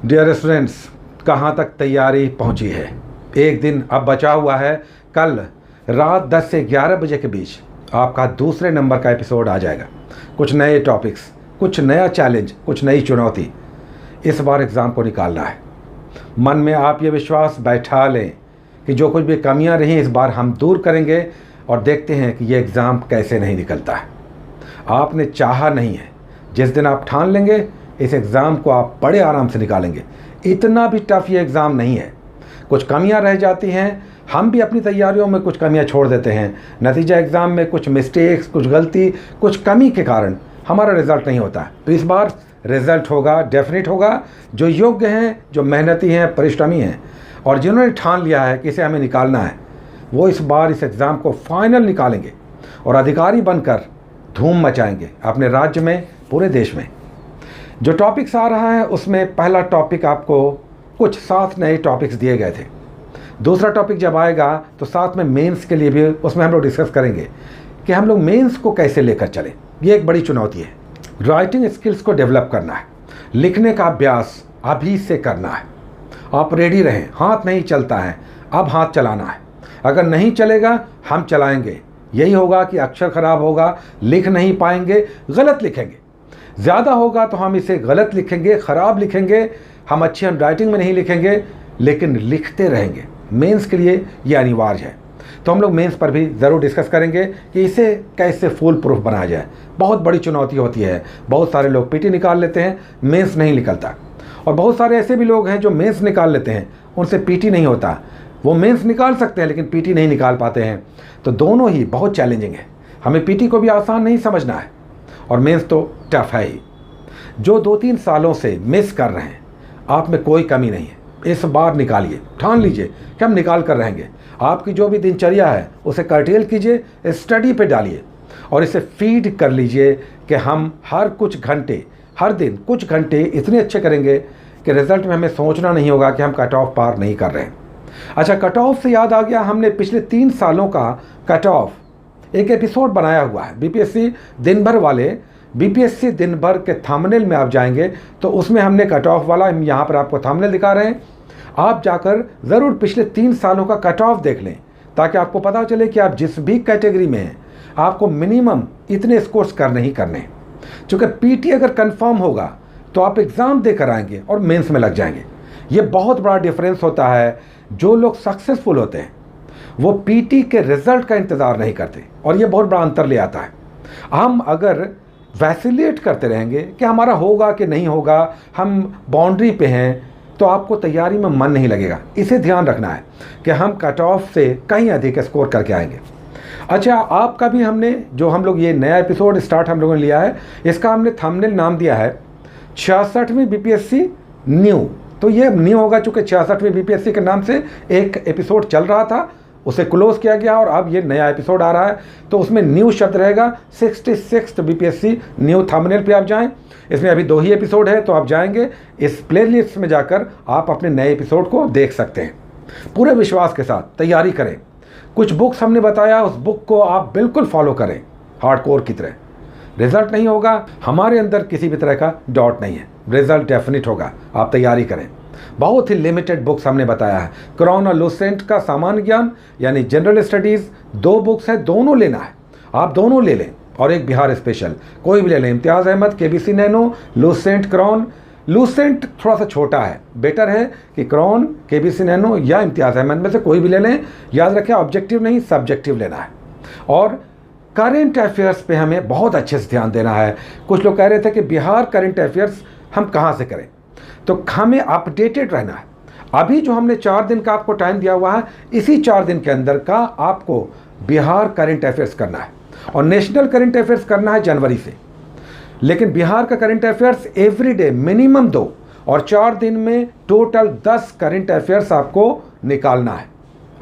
Dear students, कहाँ तक तैयारी पहुँची है? एक दिन अब बचा हुआ है। कल रात 10 से 11 बजे के बीच आपका दूसरे नंबर का एपिसोड आ जाएगा। कुछ नए टॉपिक्स, कुछ नया चैलेंज, कुछ नई चुनौती इस बार एग्ज़ाम को निकालना है। मन में आप ये विश्वास बैठा लें कि जो कुछ भी कमियां रही इस बार हम दूर करेंगे और देखते हैं कि ये एग्ज़ाम कैसे नहीं निकलता है। आपने चाहा नहीं है, जिस दिन आप ठान लेंगे इस एग्ज़ाम को आप बड़े आराम से निकालेंगे। इतना भी टफ ये एग्ज़ाम नहीं है। कुछ कमियां रह जाती हैं, हम भी अपनी तैयारियों में कुछ कमियां छोड़ देते हैं। नतीजा एग्ज़ाम में कुछ मिस्टेक्स, कुछ गलती, कुछ कमी के कारण हमारा रिज़ल्ट नहीं होता। तो इस बार रिज़ल्ट होगा, डेफिनेट होगा। जो योग्य हैं, जो मेहनती हैं, परिश्रमी हैं और जिन्होंने ठान लिया है कि इसे हमें निकालना है, वो इस बार इस एग्ज़ाम को फाइनल निकालेंगे और अधिकारी बनकर धूम मचाएंगे अपने राज्य में, पूरे देश में। जो टॉपिक्स आ रहा है उसमें पहला टॉपिक आपको कुछ 7 नए टॉपिक्स दिए गए थे। दूसरा टॉपिक जब आएगा तो साथ में मेंस के लिए भी उसमें हम लोग डिस्कस करेंगे कि हम लोग मेंस को कैसे लेकर चलें। ये एक बड़ी चुनौती है। राइटिंग स्किल्स को डेवलप करना है, लिखने का अभ्यास अभी से करना है। आप रेडी रहें। हाथ नहीं चलता है, अब हाथ चलाना है। अगर नहीं चलेगा हम चलाएंगे। यही होगा कि अक्षर खराब होगा, लिख नहीं पाएंगे, गलत लिखेंगे। ज़्यादा होगा तो हम इसे गलत लिखेंगे, ख़राब लिखेंगे, हम अच्छी हैंडराइटिंग में नहीं लिखेंगे, लेकिन लिखते रहेंगे। मेंस के लिए ये अनिवार्य है। तो हम लोग मेंस पर भी ज़रूर डिस्कस करेंगे कि इसे कैसे फुल प्रूफ बनाया जाए। बहुत बड़ी चुनौती होती है। बहुत सारे लोग पीटी निकाल लेते हैं, मेंस नहीं निकलता। और बहुत सारे ऐसे भी लोग हैं जो मेंस निकाल लेते हैं, उनसे पीटी नहीं होता। वो मेंस निकाल सकते हैं लेकिन पीटी नहीं निकाल पाते हैं। तो दोनों ही बहुत चैलेंजिंग है। हमें पीटी को भी आसान नहीं समझना है और मेंस तो टफ है ही। जो 2-3 सालों से मिस कर रहे हैं, आप में कोई कमी नहीं है। इस बार निकालिए, ठान लीजिए कि हम निकाल कर रहेंगे। आपकी जो भी दिनचर्या है उसे कर्टेल कीजिए, स्टडी पे डालिए और इसे फीड कर लीजिए कि हम हर कुछ घंटे, हर दिन कुछ घंटे इतने अच्छे करेंगे कि रिजल्ट में हमें सोचना नहीं होगा कि हम कट ऑफ पार नहीं कर रहे हैं। अच्छा, कट ऑफ से याद आ गया, हमने पिछले 3 सालों का कट ऑफ एक एपिसोड बनाया हुआ है। बीपीएससी दिन भर वाले, बीपीएससी दिन भर के थंबनेल में आप जाएंगे तो उसमें हमने कट ऑफ वाला, हम यहाँ पर आपको थंबनेल दिखा रहे हैं। आप जाकर ज़रूर पिछले 3 सालों का कट ऑफ देख लें ताकि आपको पता चले कि आप जिस भी कैटेगरी में हैं आपको मिनिमम इतने स्कोर्स करने ही करने हैं। चूँकि पीटी अगर कंफर्म होगा तो आप एग्ज़ाम देकर आएंगे और मेंस में लग जाएंगे। ये बहुत बड़ा डिफरेंस होता है। जो लोग सक्सेसफुल होते हैं वो पीटी के रिजल्ट का इंतज़ार नहीं करते और ये बहुत बड़ा अंतर ले आता है। हम अगर वैसिलेट करते रहेंगे कि हमारा होगा कि नहीं होगा, हम बाउंड्री पे हैं, तो आपको तैयारी में मन नहीं लगेगा। इसे ध्यान रखना है कि हम कट ऑफ से कहीं अधिक स्कोर करके आएंगे। अच्छा, आपका भी हमने जो हम लोग ये नया एपिसोड स्टार्ट हम लोगों ने लिया है, इसका हमने थंबनेल नाम दिया है 66वीं बीपीएससी न्यू। तो ये न्यू होगा चूँकि 66वीं बीपीएससी के नाम से एक एपिसोड चल रहा था, उसे क्लोज किया गया और अब ये नया एपिसोड आ रहा है। तो उसमें न्यू शब्द रहेगा। 66th BPSC new. थंबनेल पे आप जाएं, इसमें अभी 2 ही एपिसोड है, तो आप जाएंगे इस प्लेलिस्ट में जाकर आप अपने नए एपिसोड को देख सकते हैं। पूरे विश्वास के साथ तैयारी करें। कुछ बुक्स हमने बताया, उस बुक को आप बिल्कुल फॉलो करें हार्डकोर की तरह। रिजल्ट नहीं होगा, हमारे अंदर किसी भी तरह का डाउट नहीं है, रिजल्ट डेफिनेट होगा। आप तैयारी करें। बहुत ही लिमिटेड बुक्स हमने बताया है। क्रॉन और लूसेंट का सामान्य ज्ञान यानी जनरल स्टडीज़ 2 बुक्स है, दोनों लेना है। आप दोनों ले लें और एक बिहार स्पेशल कोई भी ले लें। Imtiaz Ahmad, KBC nano, Lucent, क्रॉन। लूसेंट थोड़ा सा छोटा है, बेटर है कि क्रॉन, केबीसी नैनो या इम्तियाज़ अहमद में से कोई भी ले लें। याद रखें, ऑब्जेक्टिव नहीं सब्जेक्टिव लेना है। और करेंट अफेयर्स पे हमें बहुत अच्छे से ध्यान देना है। कुछ लोग कह रहे थे कि बिहार करेंट अफेयर्स हम कहाँ से करें, तो हमें अपडेटेड रहना है। अभी जो हमने 4 दिन का आपको टाइम दिया हुआ है, इसी 4 दिन के अंदर का आपको बिहार करेंट अफेयर्स करना है और नेशनल करेंट अफेयर्स करना है जनवरी से। लेकिन बिहार का करेंट अफेयर्स एवरीडे मिनिमम 2 और 4 दिन में टोटल 10 करेंट अफेयर्स आपको निकालना है।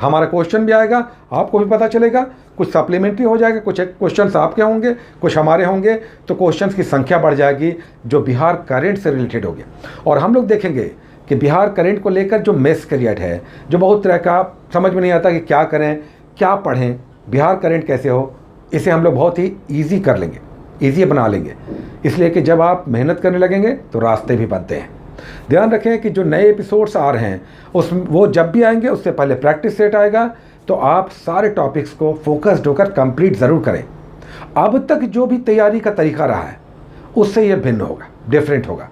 हमारा क्वेश्चन भी आएगा, आपको भी पता चलेगा। कुछ सप्लीमेंट्री हो जाएगा, कुछ क्वेश्चंस आपके होंगे, कुछ हमारे होंगे, तो क्वेश्चंस की संख्या बढ़ जाएगी जो बिहार करेंट से रिलेटेड होगी। और हम लोग देखेंगे कि बिहार करेंट को लेकर जो मेस क्रिएट है, जो बहुत तरह का समझ में नहीं आता कि क्या करें, क्या पढ़ें, बिहार करेंट कैसे हो, इसे हम लोग बहुत ही ईजी कर लेंगे, ईजी बना लेंगे। इसलिए कि जब आप मेहनत करने लगेंगे तो रास्ते भी बनते हैं। ध्यान रखें कि जो नए एपिसोड्स आ रहे हैं वो जब भी आएंगे उससे पहले प्रैक्टिस सेट आएगा, तो आप सारे टॉपिक्स को फोकस्ड होकर कंप्लीट ज़रूर करें। अब तक जो भी तैयारी का तरीका रहा है उससे ये भिन्न होगा, डिफरेंट होगा।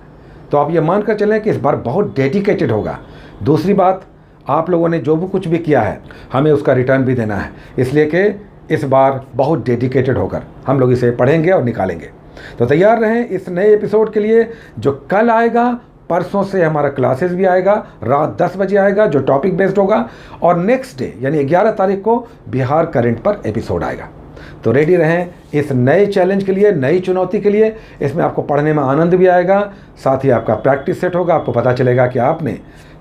तो आप ये मानकर चलें कि इस बार बहुत डेडिकेटेड होगा। दूसरी बात, आप लोगों ने जो भी कुछ भी किया है हमें उसका रिटर्न भी देना है, इसलिए कि इस बार बहुत डेडिकेटेड होकर हम लोग इसे पढ़ेंगे और निकालेंगे। तो तैयार रहें इस नए एपिसोड के लिए जो कल आएगा। परसों से हमारा क्लासेस भी आएगा, रात 10 बजे आएगा, जो टॉपिक बेस्ड होगा, और नेक्स्ट डे यानी 11 तारीख को बिहार करंट पर एपिसोड आएगा। तो रेडी रहें इस नए चैलेंज के लिए, नई चुनौती के लिए। इसमें आपको पढ़ने में आनंद भी आएगा, साथ ही आपका प्रैक्टिस सेट होगा, आपको पता चलेगा कि आपने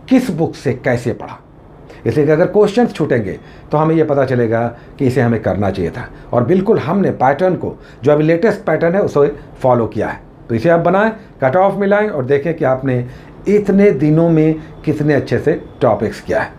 किस बुक से कैसे पढ़ा। इसलिए कि अगर क्वेश्चंस छूटेंगे तो हमें यह पता चलेगा कि इसे हमें करना चाहिए था, और बिल्कुल हमने पैटर्न को, जो अभी लेटेस्ट पैटर्न है, उसे फॉलो किया है। तो इसे आप बनाएं, कट ऑफ मिलाएं और देखें कि आपने इतने दिनों में कितने अच्छे से टॉपिक्स किया है।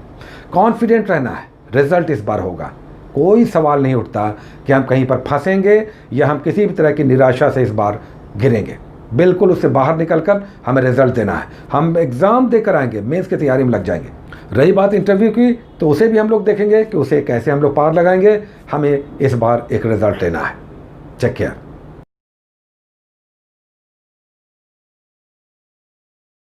कॉन्फिडेंट रहना है, रिजल्ट इस बार होगा। कोई सवाल नहीं उठता कि हम कहीं पर फंसेंगे या हम किसी भी तरह की निराशा से इस बार गिरेंगे। बिल्कुल उससे बाहर निकलकर हमें रिजल्ट देना है। हम एग्ज़ाम देकर आएंगे, मेंस की तैयारी में लग जाएंगे। रही बात इंटरव्यू की, तो उसे भी हम लोग देखेंगे कि उसे कैसे हम लोग पार लगाएंगे। हमें इस बार एक रिजल्ट लेना है। Check care.